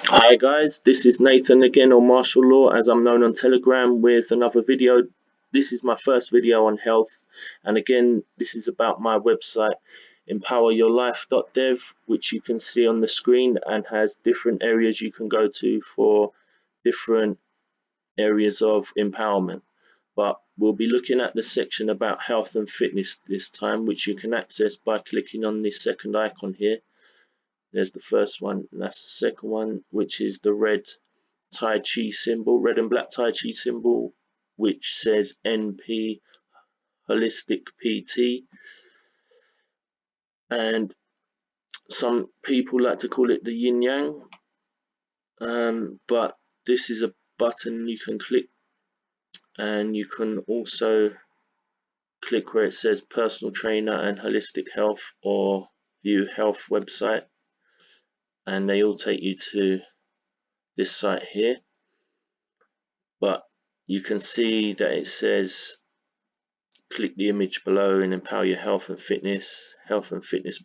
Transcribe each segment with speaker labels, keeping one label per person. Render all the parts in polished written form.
Speaker 1: Hi guys, this is Nathan again, or Martial Law as I'm known on Telegram, with another video. This is my first video on health, and again this is about my website EmpowerYourLife.dev, which you can see on the screen and has different areas you can go to for different areas of empowerment. But we'll be looking at the section about health and fitness this time, which you can access by clicking on this second icon here. There's the first one, and that's the second one, which is the red Tai Chi symbol, red and black Tai Chi symbol, which says NP Holistic PT. And some people like to call it the yin yang, but this is a button you can click, and you can also click where it says personal trainer and holistic health or view health website, and they all take you to this site here. But you can see that it says click the image below and empower your health and fitness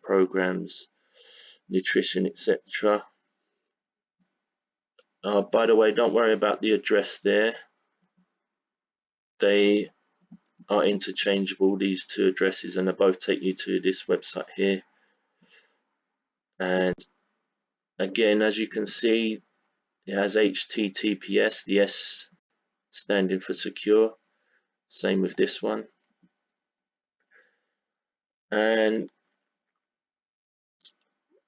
Speaker 1: programs, nutrition, etc. By the way, don't worry about the address there. They are interchangeable, these two addresses, and they both take you to this website here. And again, as you can see, it has HTTPS, the S standing for secure. Same with this one. And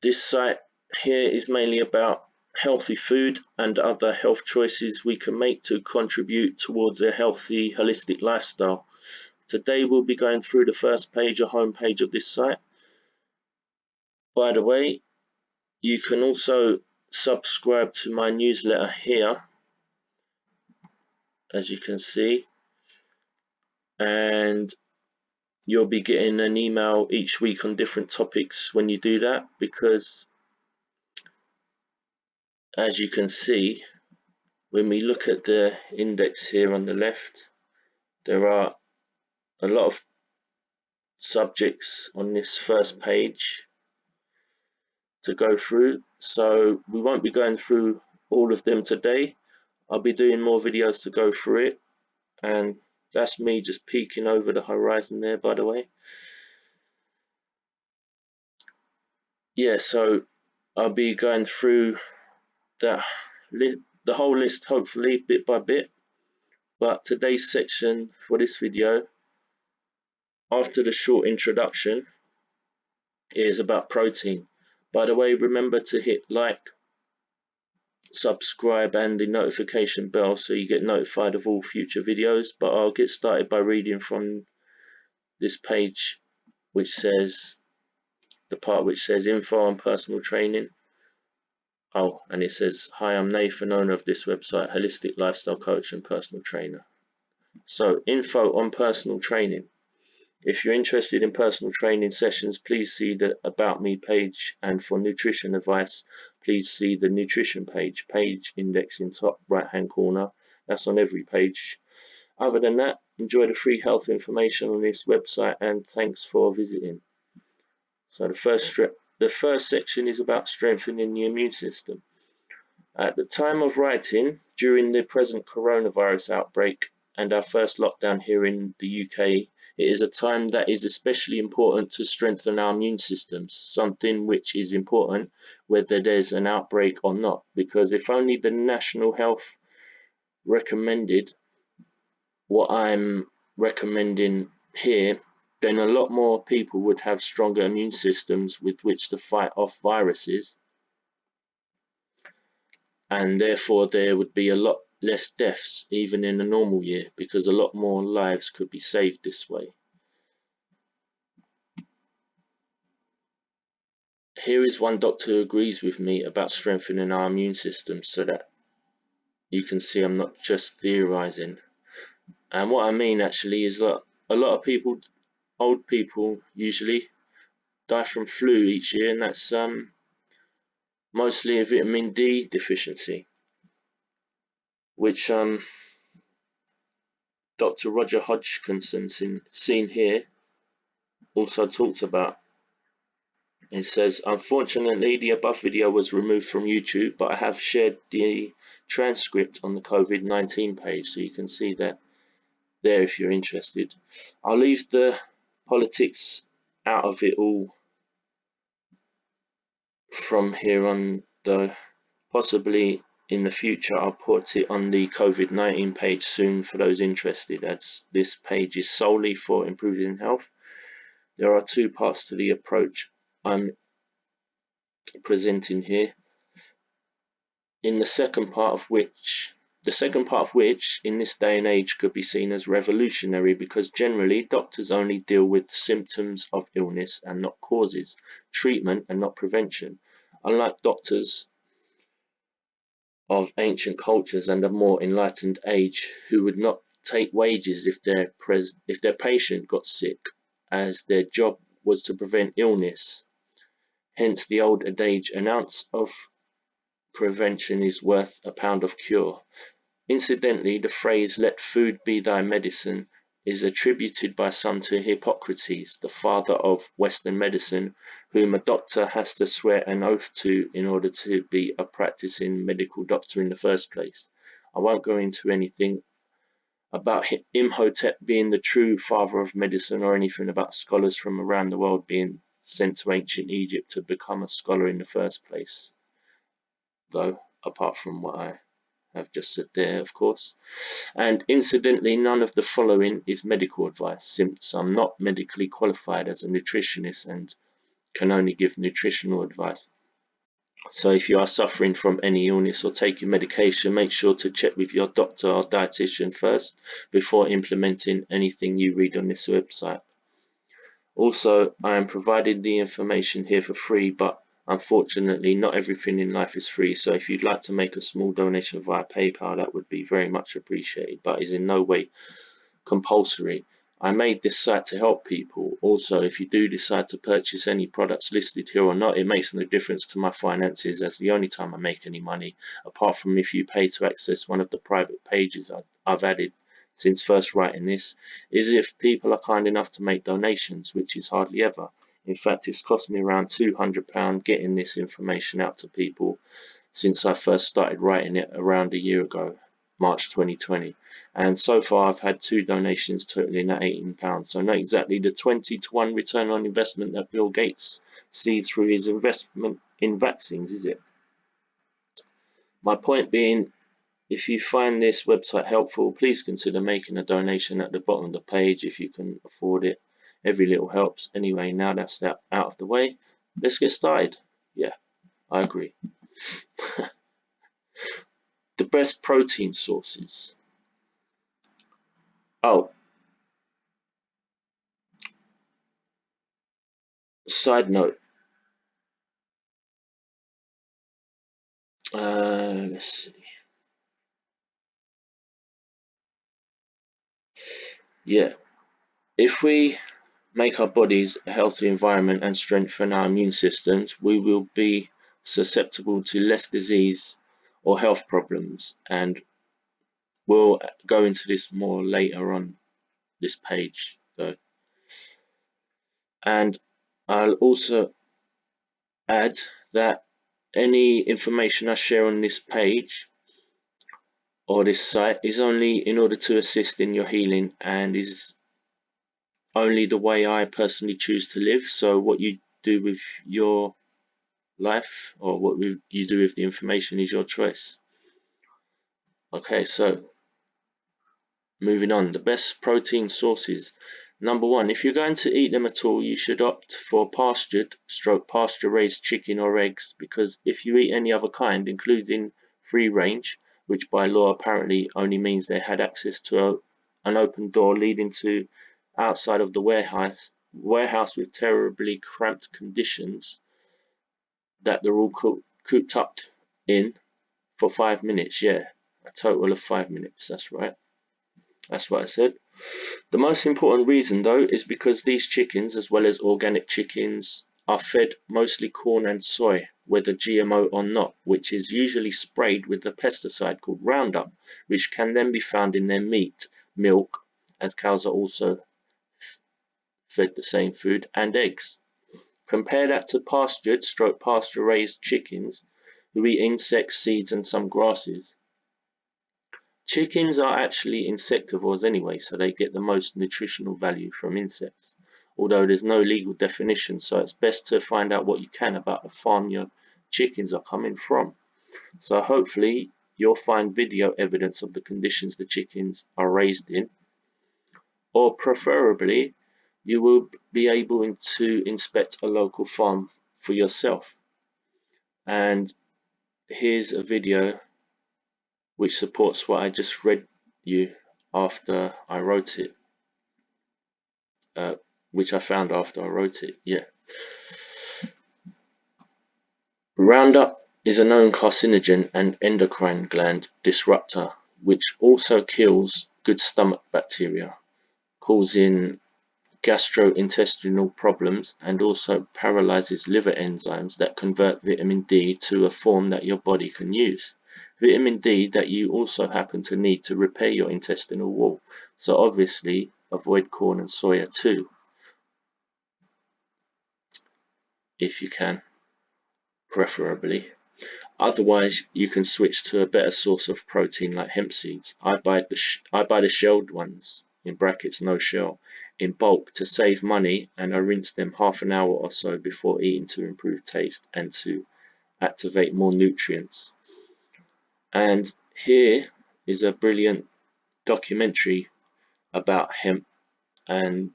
Speaker 1: this site here is mainly about healthy food and other health choices we can make to contribute towards a healthy, holistic lifestyle. Today we'll be going through the first page or home page of this site. By the way, you can also subscribe to my newsletter here, as you can see, and you'll be getting an email each week on different topics when you do that, because as you can see, when we look at the index here on the left, there are a lot of subjects on this first page to go through, so we won't be going through all of them today. I'll be doing more videos to go through it, and that's me just peeking over the horizon there, by the way. Yeah, so I'll be going through the whole list, hopefully bit by bit. But today's section for this video, after the short introduction, is about protein. By the way, remember to hit like, subscribe and the notification bell so you get notified of all future videos. But I'll get started by reading from this page, which says, the part which says info on personal training. Oh, and it says, hi, I'm Nathan, owner of this website, holistic lifestyle coach and personal trainer. So, info on personal training. If you're interested in personal training sessions, please see the About Me page, and for nutrition advice, please see the nutrition page index in top right hand corner. That's on every page. Other than that, enjoy the free health information on this website, and thanks for visiting. So the first section is about strengthening the immune system. At the time of writing, during the present coronavirus outbreak and our first lockdown here in the UK, it is a time that is especially important to strengthen our immune systems, something which is important whether there's an outbreak or not, because if only the National Health recommended what I'm recommending here, then a lot more people would have stronger immune systems with which to fight off viruses, and therefore there would be a lot less deaths even in a normal year, because a lot more lives could be saved this way. Here is one doctor who agrees with me about strengthening our immune system, so that you can see I'm not just theorizing. And what I mean actually is that a lot of people, old people usually, die from flu each year, and that's mostly a vitamin D deficiency, which Dr. Roger Hodgkinson, seen here, also talks about. It says, unfortunately, the above video was removed from YouTube, but I have shared the transcript on the COVID-19 page, so you can see that there if you're interested. I'll leave the politics out of it all from here on, though. Possibly in the future I'll put it on the COVID-19 page soon for those interested, as this page is solely for improving health. There are two parts to the approach I'm presenting here. In the second part of which in this day and age could be seen as revolutionary, because generally doctors only deal with symptoms of illness and not causes, treatment and not prevention. Unlike doctors of ancient cultures and a more enlightened age, who would not take wages if their patient got sick, as their job was to prevent illness. Hence the old adage, an ounce of prevention is worth a pound of cure. Incidentally, the phrase "let food be thy medicine" is attributed by some to Hippocrates, the father of Western medicine, whom a doctor has to swear an oath to in order to be a practicing medical doctor in the first place. I won't go into anything about Imhotep being the true father of medicine, or anything about scholars from around the world being sent to ancient Egypt to become a scholar in the first place, though, apart from what I have just said there, of course. And incidentally, none of the following is medical advice, since I'm not medically qualified as a nutritionist and can only give nutritional advice. So if you are suffering from any illness or taking medication, make sure to check with your doctor or dietitian first before implementing anything you read on this website. Also, I am providing the information here for free, but unfortunately not everything in life is free, so if you'd like to make a small donation via PayPal, that would be very much appreciated, but is in no way compulsory. I made this site to help people. Also, if you do decide to purchase any products listed here or not, it makes no difference to my finances, as the only time I make any money, apart from if you pay to access one of the private pages I've added since first writing this, is if people are kind enough to make donations, which is hardly ever. In fact, it's cost me around £200 getting this information out to people since I first started writing it around a year ago, March 2020. And so far I've had 2 donations totaling at £18, so not exactly the 20-to-1 return on investment that Bill Gates sees through his investment in vaccines, is it? My point being, if you find this website helpful, please consider making a donation at the bottom of the page if you can afford it. Every little helps. Anyway, now that's that out of the way, let's get started. Yeah, I agree. The best protein sources. Oh, side note. Let's see. Yeah, if we make our bodies a healthy environment and strengthen our immune systems, we will be susceptible to less disease or health problems. And we'll go into this more later on this page, though. And I'll also add that any information I share on this page or this site is only in order to assist in your healing, and is only the way I personally choose to live. So what you do with your life, or what you do with the information, is your choice. Okay, so moving on, the best protein sources. Number 1, if you're going to eat them at all, you should opt for pasture raised chicken or eggs, because if you eat any other kind, including free range, which by law apparently only means they had access to an open door leading to outside of the warehouse with terribly cramped conditions that they're all cooped up in for 5 minutes. Yeah, a total of 5 minutes. That's right. That's what I said. The most important reason, though, is because these chickens, as well as organic chickens, are fed mostly corn and soy, whether GMO or not, which is usually sprayed with a pesticide called Roundup, which can then be found in their meat, milk, as cows are also fed the same food, and eggs. Compare that to pastured / pasture raised chickens who eat insects, seeds and some grasses. Chickens are actually insectivores anyway, so they get the most nutritional value from insects, although there's no legal definition, so it's best to find out what you can about the farm your chickens are coming from. So hopefully you'll find video evidence of the conditions the chickens are raised in, or preferably you will be able to inspect a local farm for yourself. And here's a video which supports what I just read you after I wrote it, which I found after I wrote it. Yeah. Roundup is a known carcinogen and endocrine gland disruptor, which also kills good stomach bacteria, causing gastrointestinal problems, and also paralyzes liver enzymes that convert vitamin D to a form that your body can use. Vitamin D that you also happen to need to repair your intestinal wall. So obviously avoid corn and soya too, if you can, preferably. Otherwise, you can switch to a better source of protein like hemp seeds. I buy the shelled ones, in brackets no shell, in bulk to save money, and I rinse them half an hour or so before eating to improve taste and to activate more nutrients. And here is a brilliant documentary about hemp and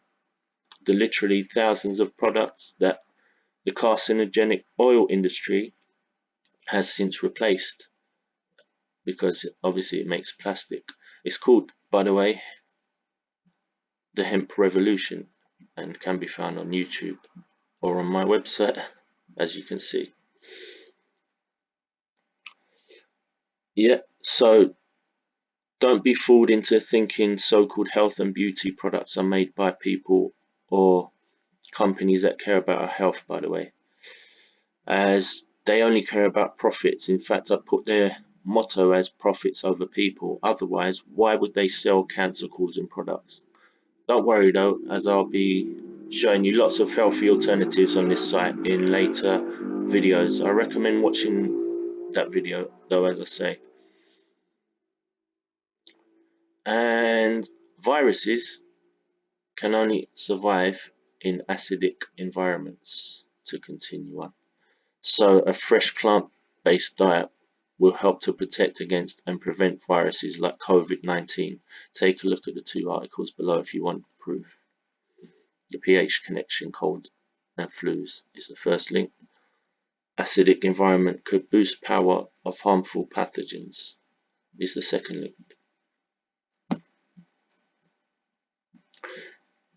Speaker 1: the literally thousands of products that the carcinogenic oil industry has since replaced, because obviously it makes plastic. It's called, by the way, The Hemp Revolution, and can be found on YouTube or on my website, as you can see. Yeah, so don't be fooled into thinking so-called health and beauty products are made by people or companies that care about our health, by the way, as they only care about profits. In fact, I put their motto as profits over people. Otherwise, why would they sell cancer-causing products? Don't worry though, as I'll be showing you lots of healthy alternatives on this site in later videos. I recommend watching that video though, as I say. And viruses can only survive in acidic environments, to continue on. So a fresh plant-based diet will help to protect against and prevent viruses like COVID-19. Take a look at the two articles below if you want proof. The pH connection, cold and flus, is the first link. Acidic environment could boost power of harmful pathogens, is the second link.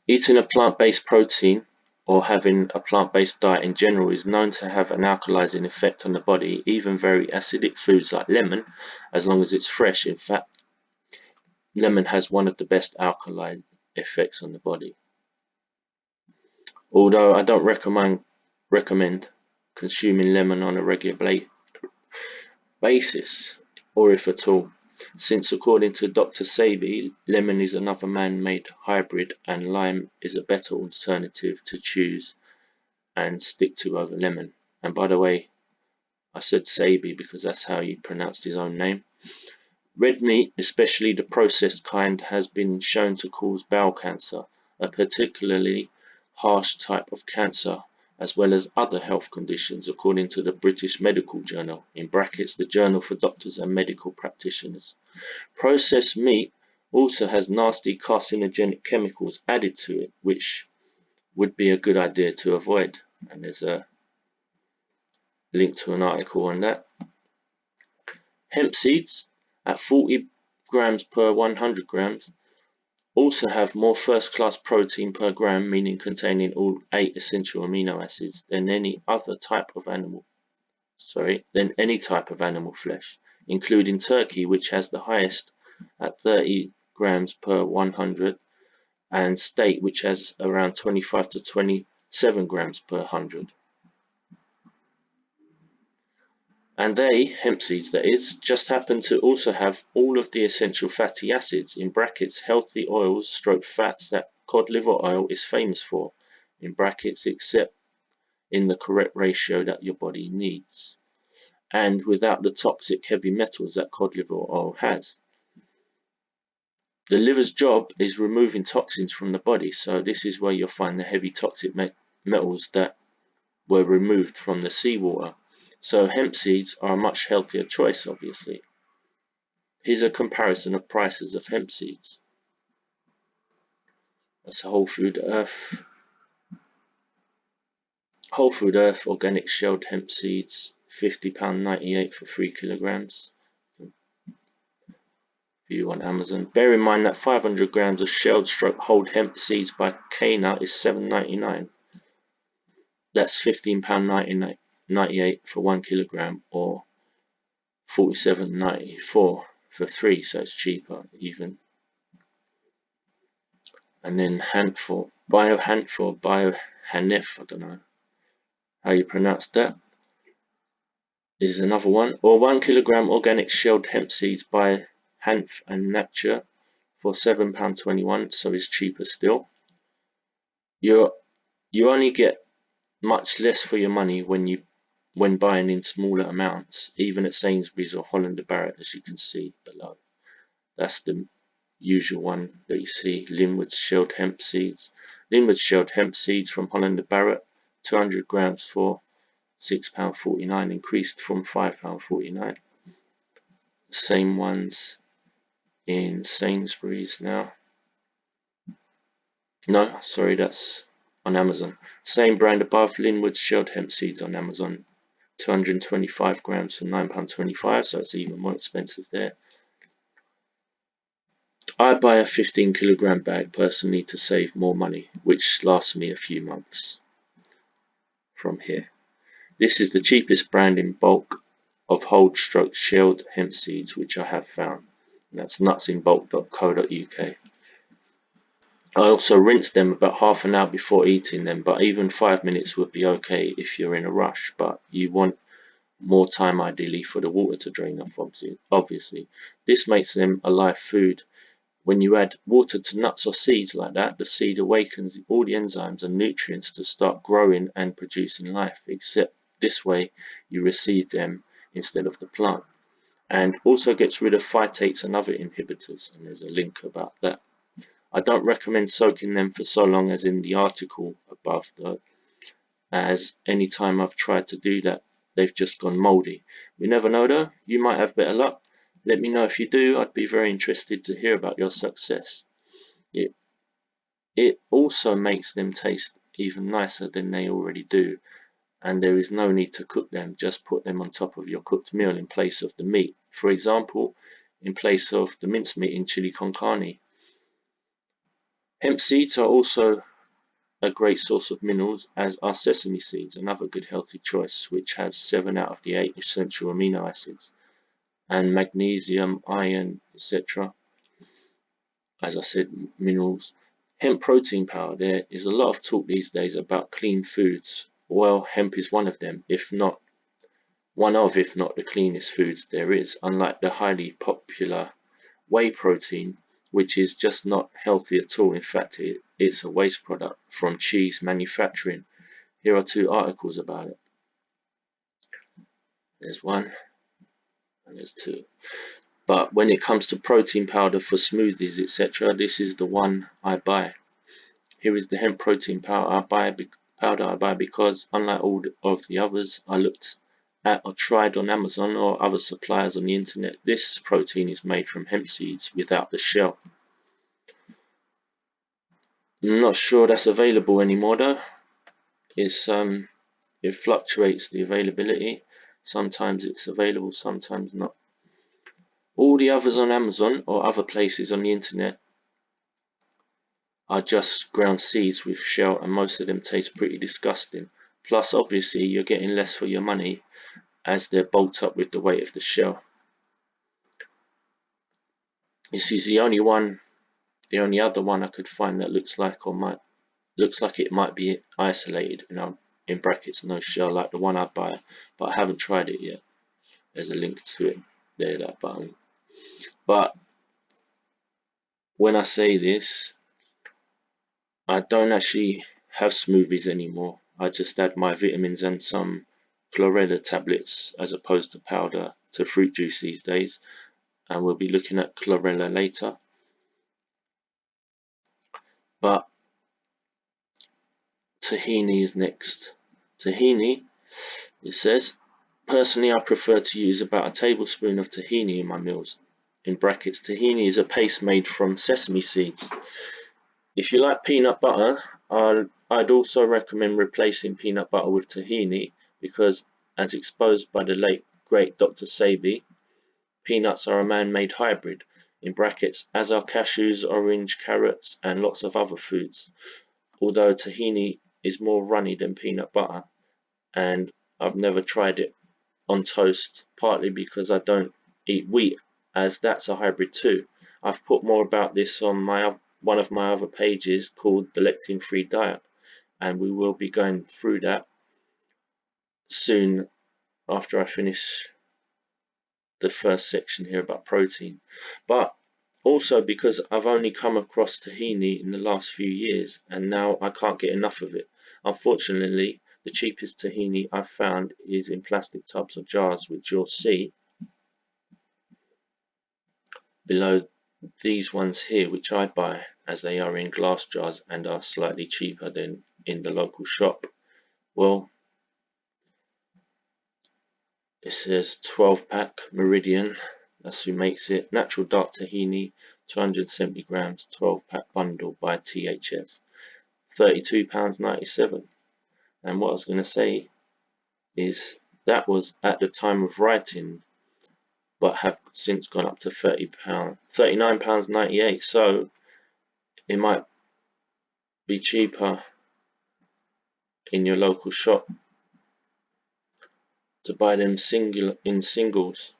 Speaker 1: Eating a plant-based protein or having a plant-based diet in general is known to have an alkalizing effect on the body. Even very acidic foods like lemon, as long as it's fresh. In fact, lemon has one of the best alkaline effects on the body. Although I don't recommend consuming lemon on a regular basis, or if at all, since according to Dr. Sebi, lemon is another man-made hybrid and lime is a better alternative to choose and stick to over lemon. And by the way, I said Sebi because that's how he pronounced his own name. Red meat, especially the processed kind, has been shown to cause bowel cancer, a particularly harsh type of cancer, as well as other health conditions, according to the British Medical Journal, in brackets the Journal for Doctors and Medical Practitioners. Processed meat also has nasty carcinogenic chemicals added to it, which would be a good idea to avoid. And there's a link to an article on that. Hemp seeds at 40 grams per 100 grams also have more first-class protein per gram, meaning containing all 8 essential amino acids, than any type of animal flesh, including turkey, which has the highest at 30 grams per 100, and steak, which has around 25 to 27 grams per 100. And they, hemp seeds that is, just happen to also have all of the essential fatty acids, in brackets healthy oils / fats that cod liver oil is famous for, in brackets, except in the correct ratio that your body needs, and without the toxic heavy metals that cod liver oil has. The liver's job is removing toxins from the body, so this is where you'll find the heavy toxic metals that were removed from the seawater. So hemp seeds are a much healthier choice, obviously. Here's a comparison of prices of hemp seeds. That's Whole Food Earth. Whole Food Earth organic shelled hemp seeds, £50.98 for 3 kilograms. View on Amazon. Bear in mind that 500 grams of shelled whole hemp seeds by Cana is $7.99. That's £15.98 for 1 kilogram, or $47.94 for 3, so it's cheaper even. And then Biohanif, I don't know how you pronounce that, is another one. Or 1 kilogram organic shelled hemp seeds by Hanf and Nature for £7.21, so it's cheaper still. You only get much less for your money when buying in smaller amounts, even at Sainsbury's or Holland & Barrett, as you can see below. That's the usual one that you see, Linwood's shelled hemp seeds. Linwood's shelled hemp seeds from Holland & Barrett, 200 grams for £6.49, increased from £5.49. Same ones in Sainsbury's now. No, sorry, that's on Amazon. Same brand above, Linwood's shelled hemp seeds on Amazon, 225 grams for £9.25, so it's even more expensive there. I buy a 15 kilogram bag personally to save more money, which lasts me a few months. From here, this is the cheapest brand in bulk of whole shelled hemp seeds which I have found. That's nutsinbulk.co.uk. I also rinse them about half an hour before eating them, but even 5 minutes would be okay if you're in a rush, but you want more time ideally for the water to drain off, obviously. This makes them a live food. When you add water to nuts or seeds like that, the seed awakens all the enzymes and nutrients to start growing and producing life, except this way you receive them instead of the plant. And also gets rid of phytates and other inhibitors, and there's a link about that. I don't recommend soaking them for so long as in the article above though, as any time I've tried to do that, they've just gone mouldy. We never know though, you might have better luck. Let me know if you do, I'd be very interested to hear about your success. It also makes them taste even nicer than they already do, and there is no need to cook them, just put them on top of your cooked meal in place of the meat. For example, in place of the mincemeat in chili con carne. Hemp seeds are also a great source of minerals, as are sesame seeds, another good healthy choice, which has 7 out of the 8 essential amino acids, and magnesium, iron, etc. As I said, minerals. Hemp protein powder, there is a lot of talk these days about clean foods. Well, hemp is one of them, if not the cleanest foods there is, unlike the highly popular whey protein, which is just not healthy at all. In fact, it's a waste product from cheese manufacturing. Here are 2 articles about it. There's one and there's 2. But when it comes to protein powder for smoothies, etc., this is the one I buy. Here is the hemp protein powder I buy because, unlike all of the others I looked at or tried on Amazon or other suppliers on the internet, this protein is made from hemp seeds without the shell. I'm not sure that's available anymore though. It fluctuates the availability. Sometimes it's available, sometimes not. All the others on Amazon or other places on the internet are just ground seeds with shell, and most of them taste pretty disgusting. Plus, obviously, you're getting less for your money as they're bulked up with the weight of the shell. This is the only other one I could find that looks like it might be isolated, in brackets, no shell, like the one I buy, but I haven't tried it yet. There's a link to it there, that button. But when I say this, I don't actually have smoothies anymore. I just add my vitamins and some chlorella tablets as opposed to powder to fruit juice these days, and we'll be looking at chlorella later. But tahini is next. Tahini, it says, personally I prefer to use about a tablespoon of tahini in my meals. In brackets, tahini is a paste made from sesame seeds. If you like peanut butter, I'd also recommend replacing peanut butter with tahini because, as exposed by the late great Dr. Sebi, peanuts are a man-made hybrid, in brackets, as are cashews, orange, carrots, and lots of other foods. Although tahini is more runny than peanut butter, and I've never tried it on toast, partly because I don't eat wheat, as that's a hybrid too. I've put more about this on one of my other pages called the Lectin Free Diet, and we will be going through that soon after I finish the first section here about protein. But also because I've only come across tahini in the last few years, and now I can't get enough of it. Unfortunately, the cheapest tahini I've found is in plastic tubs or jars, which you'll see below these ones here, which I buy, as they are in glass jars and are slightly cheaper than in the local shop. Well, it says 12 pack Meridian, that's who makes it, natural dark tahini, 270 grams, 12 pack bundle by THS, £32.97. And what I was going to say is that was at the time of writing, but have since gone up to £39.98. So it might be cheaper in your local shop to buy them in singles.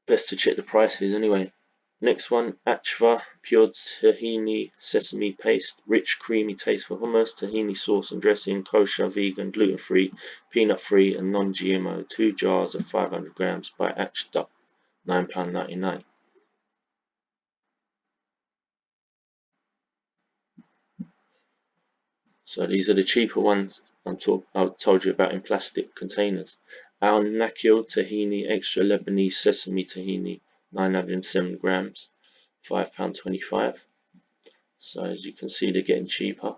Speaker 1: Best to check the prices anyway. Next one, Achva pure tahini sesame paste, rich creamy taste for hummus, tahini sauce and dressing, kosher, vegan, gluten-free, peanut-free and non-GMO. 2 jars of 500 grams by Achduck, £9.99. So these are the cheaper ones I told you about in plastic containers. Al Nakil tahini extra Lebanese sesame tahini, 907 grams, £5.25. So as you can see, they're getting cheaper.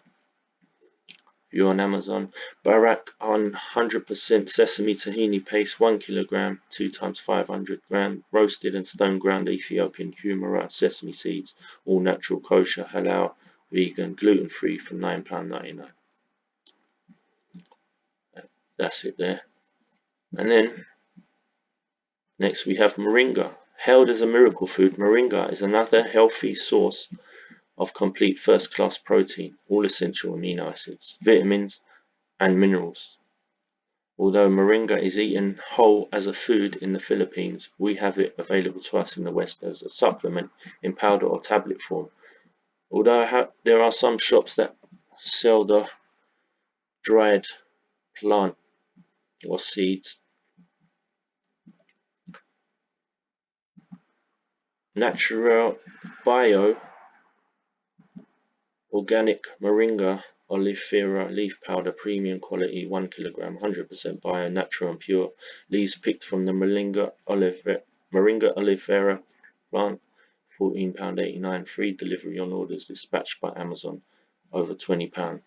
Speaker 1: You're on Amazon. Barak on 100% sesame tahini paste, 1 kilogram, 2 times 500 gram, roasted and stone ground Ethiopian humera sesame seeds, all natural, kosher, halal, vegan, gluten free for £9.99. That's it there. And then next we have moringa. Hailed as a miracle food, moringa is another healthy source of complete first-class protein, all essential amino acids, vitamins, and minerals. Although moringa is eaten whole as a food in the Philippines, we have it available to us in the West as a supplement in powder or tablet form. Although there are some shops that sell the dried plant or seeds, natural bio organic moringa oleifera leaf powder, premium quality, 1 kilogram, 100% bio, natural and pure. Leaves picked from the moringa oleifera plant, £14.89. Free delivery on orders dispatched by Amazon, over £20.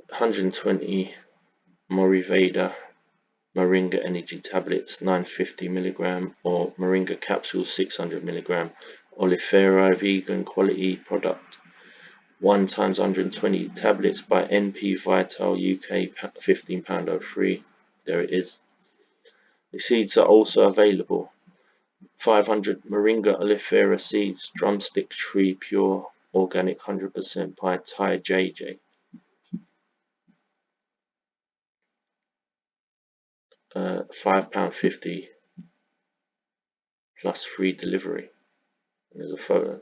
Speaker 1: 120 Moriveda moringa energy tablets, 950 mg, or moringa capsules, 600 mg. Oleifera vegan quality product, 1 times 120 tablets by NP Vital UK, £15.03. There it is. The seeds are also available. 500 moringa oleifera seeds, drumstick tree pure organic 100% by Thai JJ. £5.50 plus free delivery. And there's a photo,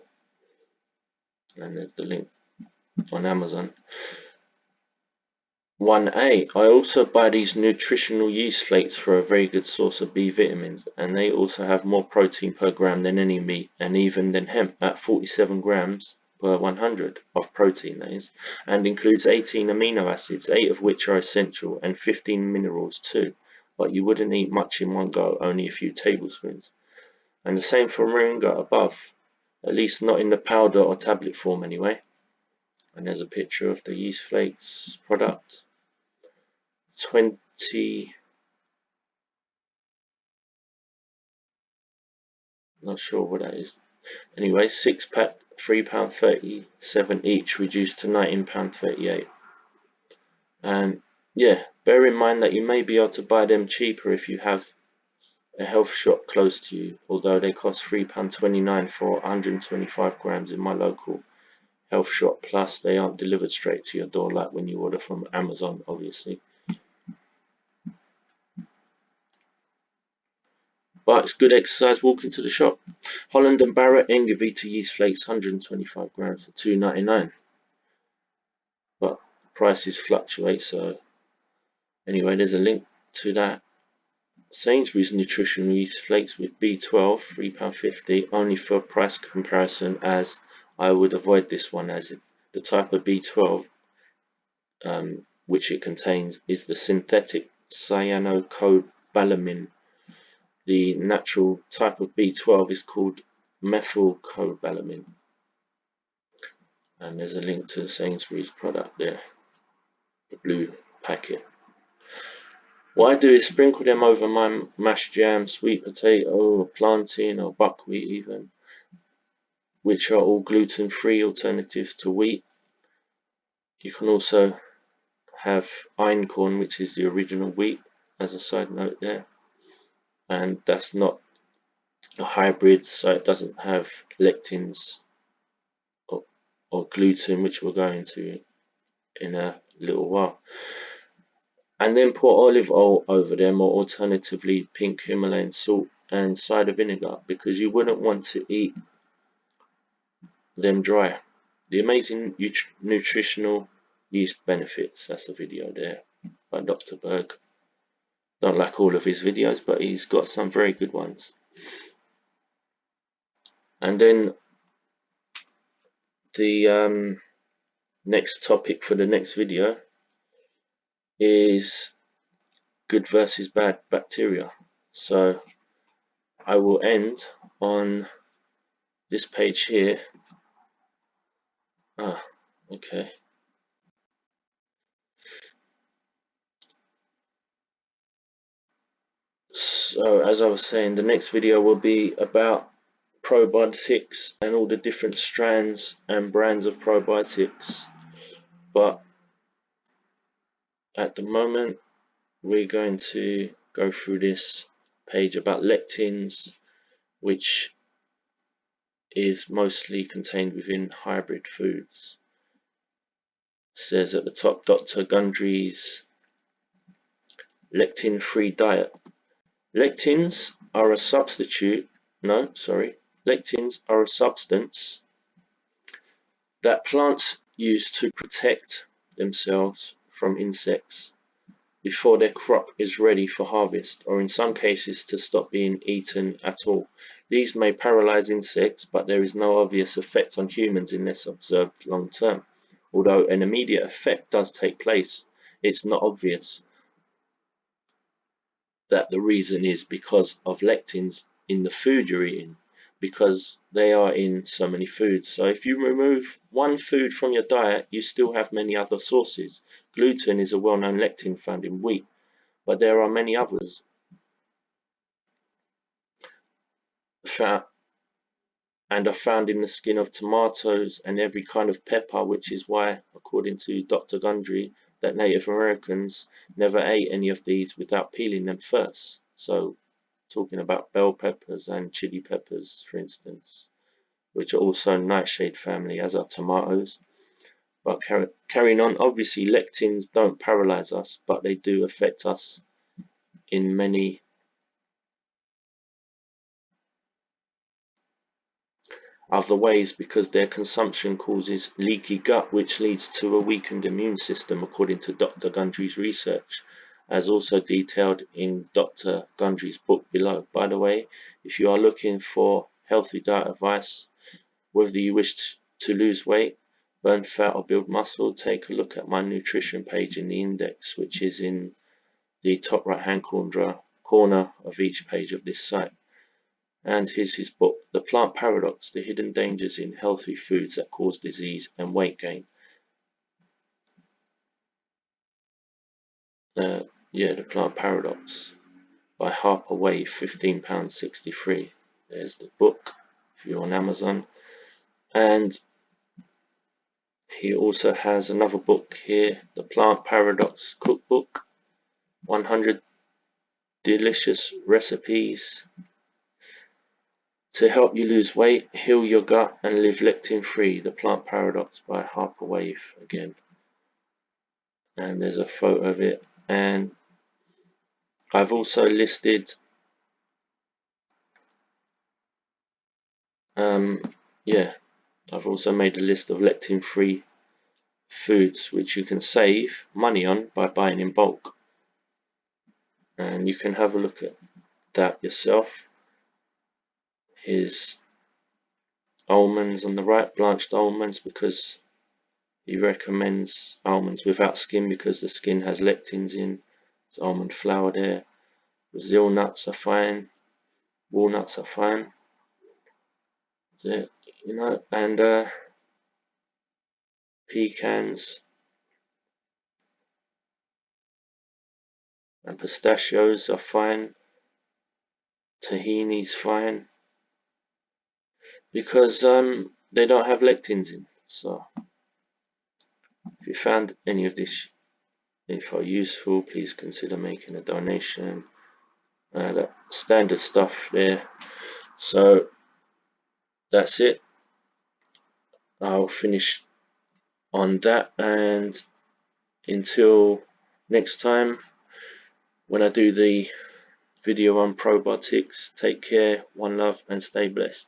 Speaker 1: and there's the link on Amazon. 1A. I also buy these nutritional yeast flakes for a very good source of B vitamins, and they also have more protein per gram than any meat, and even than hemp at 47 grams per 100 of protein, that is, and includes 18 amino acids, 8 of which are essential, and 15 minerals too. But you wouldn't eat much in one go, only a few tablespoons. And the same for moringa above, at least not in the powder or tablet form anyway. And there's a picture of the yeast flakes product. 20, not sure what that is. Anyway, 6 pack, £3.37 each, reduced to £19.38. And yeah, bear in mind that you may be able to buy them cheaper if you have a health shop close to you, although they cost £3.29 for 125 grams in my local health shop, plus they aren't delivered straight to your door like when you order from Amazon, obviously. But it's good exercise walking to the shop. Holland and Barrett Engevita yeast flakes, 125 grams for £2.99. But prices fluctuate, so anyway, there's a link to that. Sainsbury's nutritional yeast flakes with B12, £3.50, only for price comparison, as I would avoid this one, as the type of B12 which it contains is the synthetic cyanocobalamin. The natural type of B12 is called methylcobalamin. And there's a link to the Sainsbury's product there, the blue packet. What I do is sprinkle them over my mashed jam, sweet potato, or plantain, or buckwheat even, which are all gluten-free alternatives to wheat. You can also have einkorn, which is the original wheat, as a side note there. And that's not a hybrid, so it doesn't have lectins or gluten, which we'll go into in a little while. And then pour olive oil over them, or alternatively pink Himalayan salt and cider vinegar, because you wouldn't want to eat them dry. The amazing nutritional yeast benefits. That's a video there by Dr. Berg. Don't like all of his videos, but he's got some very good ones. And then the next topic for the next video is good versus bad bacteria. So I will end on this page here. Okay. So as I was saying, the next video will be about probiotics and all the different strands and brands of probiotics. But at the moment, we're going to go through this page about lectins, which is mostly contained within hybrid foods. It says at the top, Dr. Gundry's lectin-free diet. Lectins are a substitute, lectins are a substance that plants use to protect themselves from insects before their crop is ready for harvest, or in some cases to stop being eaten at all. These may paralyze insects, but there is no obvious effect on humans unless observed long term. Although an immediate effect does take place, it's not obvious that the reason is because of lectins in the food you're eating, because they are in so many foods. So if you remove one food from your diet, you still have many other sources. Gluten is a well-known lectin found in wheat, but there are many others and are found in the skin of tomatoes and every kind of pepper, which is why, according to Dr. Gundry, that Native Americans never ate any of these without peeling them first. So talking about bell peppers and chili peppers, for instance, which are also nightshade family, as are tomatoes. But carrying on, obviously lectins don't paralyze us, but they do affect us in many Other ways, because their consumption causes leaky gut, which leads to a weakened immune system, according to Dr. Gundry's research, as also detailed in Dr. Gundry's book below. By the way, if you are looking for healthy diet advice, whether you wish to lose weight, burn fat or build muscle, take a look at my nutrition page in the index, which is in the top right hand corner of each page of this site. And here's his book, The Plant Paradox, The Hidden Dangers in Healthy Foods That Cause Disease and Weight Gain. The Plant Paradox by Harper Way, £15.63. There's the book if you're on Amazon. And he also has another book here, The Plant Paradox Cookbook, 100 delicious recipes to help you lose weight, heal your gut, and live lectin free. The Plant Paradox by Harper Wave again. And there's a photo of it. And I've also listed I've also made a list of lectin free foods which you can save money on by buying in bulk. And you can have a look at that yourself. Here's almonds on the right, blanched almonds, because he recommends almonds without skin because the skin has lectins in. There's almond flour there. Brazil nuts are fine, walnuts are fine. And pecans and pistachios are fine. Tahini's fine because they don't have lectins in. So if you found any of this info useful, please consider making a donation. That standard stuff there. So that's it. I'll finish on that, and until next time when I do the video on probiotics, take care, one love, and stay blessed.